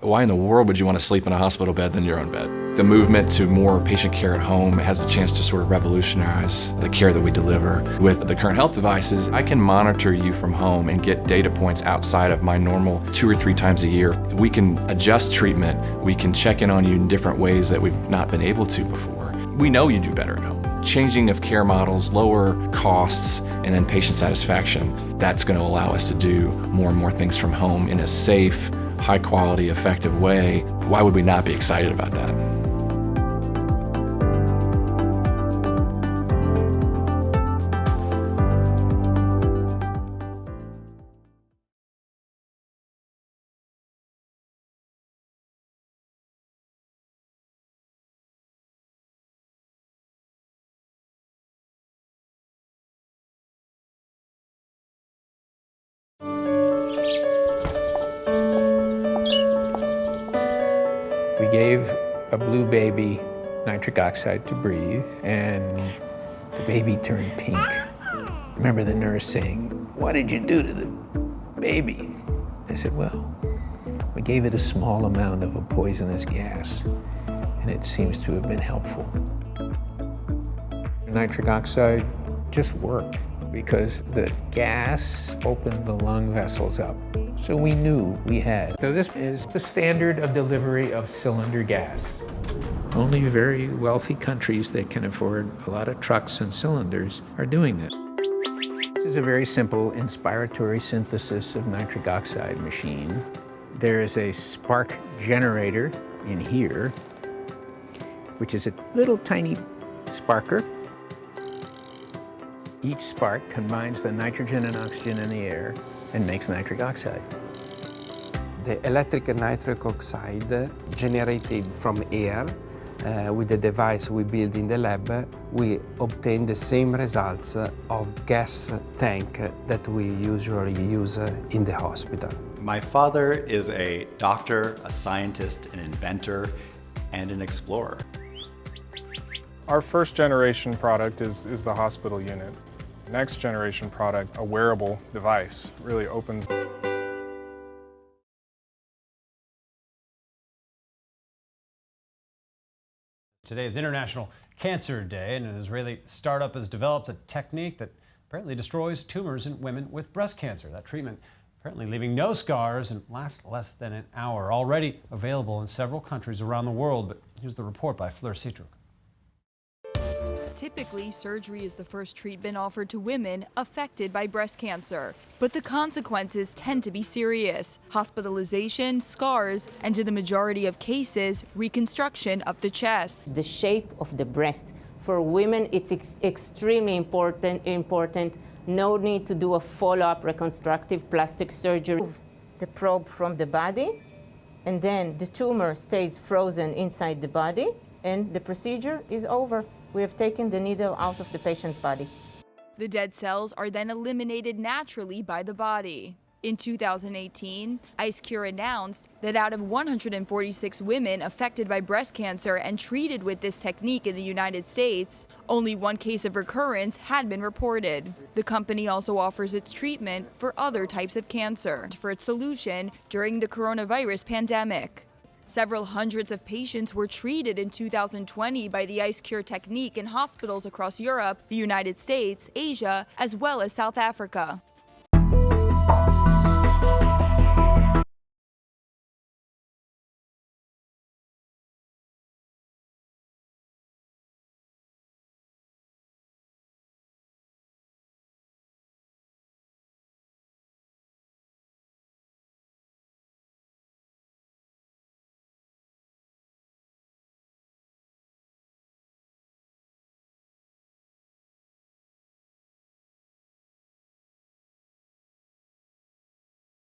Why in the world would you want to sleep in a hospital bed than your own bed? The movement to more patient care at home has the chance to sort of revolutionize the care that we deliver. With the current health devices, I can monitor you from home and get data points outside of my normal 2 or 3 times a year. We can adjust treatment. We can check in on you in different ways that we've not been able to before. We know you do better at home. Changing of care models, lower costs, and then patient satisfaction, that's going to allow us to do more and more things from home in a safe, high quality, effective way. Why would we not be excited about that? We gave a blue baby nitric oxide to breathe, and the baby turned pink. I remember the nurse saying, "What did you do to the baby?" I said, "Well, we gave it a small amount of a poisonous gas, and it seems to have been helpful." Nitric oxide just worked because the gas opened the lung vessels up. So we knew we had. So this is the standard of delivery of cylinder gas. Only very wealthy countries that can afford a lot of trucks and cylinders are doing this. This is a very simple inspiratory synthesis of nitric oxide machine. There is a spark generator in here, which is a little tiny sparker. Each spark combines the nitrogen and oxygen in the air and makes nitric oxide. The electric nitric oxide generated from air with the device we build in the lab, we obtain the same results of gas tank that we usually use in the hospital. My father is a doctor, a scientist, an inventor, and an explorer. Our first generation product is the hospital unit. Next generation product, a wearable device, really opens. Today is International Cancer Day, and an Israeli startup has developed a technique that apparently destroys tumors in women with breast cancer. That treatment apparently leaving no scars and lasts less than an hour. Already available in several countries around the world, but here's the report by Fleur Citruk. Typically, surgery is the first treatment offered to women affected by breast cancer. But the consequences tend to be serious: hospitalization, scars, and in the majority of cases, reconstruction of the chest. The shape of the breast. For women, it's extremely important. No need to do a follow-up reconstructive plastic surgery. The probe from the body, and then the tumor stays frozen inside the body, and the procedure is over. We have taken the needle out of the patient's body. The dead cells are then eliminated naturally by the body. In 2018, IceCure announced that out of 146 women affected by breast cancer and treated with this technique in the United States, only 1 case of recurrence had been reported. The company also offers its treatment for other types of cancer for its solution during the coronavirus pandemic. Several hundreds of patients were treated in 2020 by the IceCure technique in hospitals across Europe, the United States, Asia, as well as South Africa.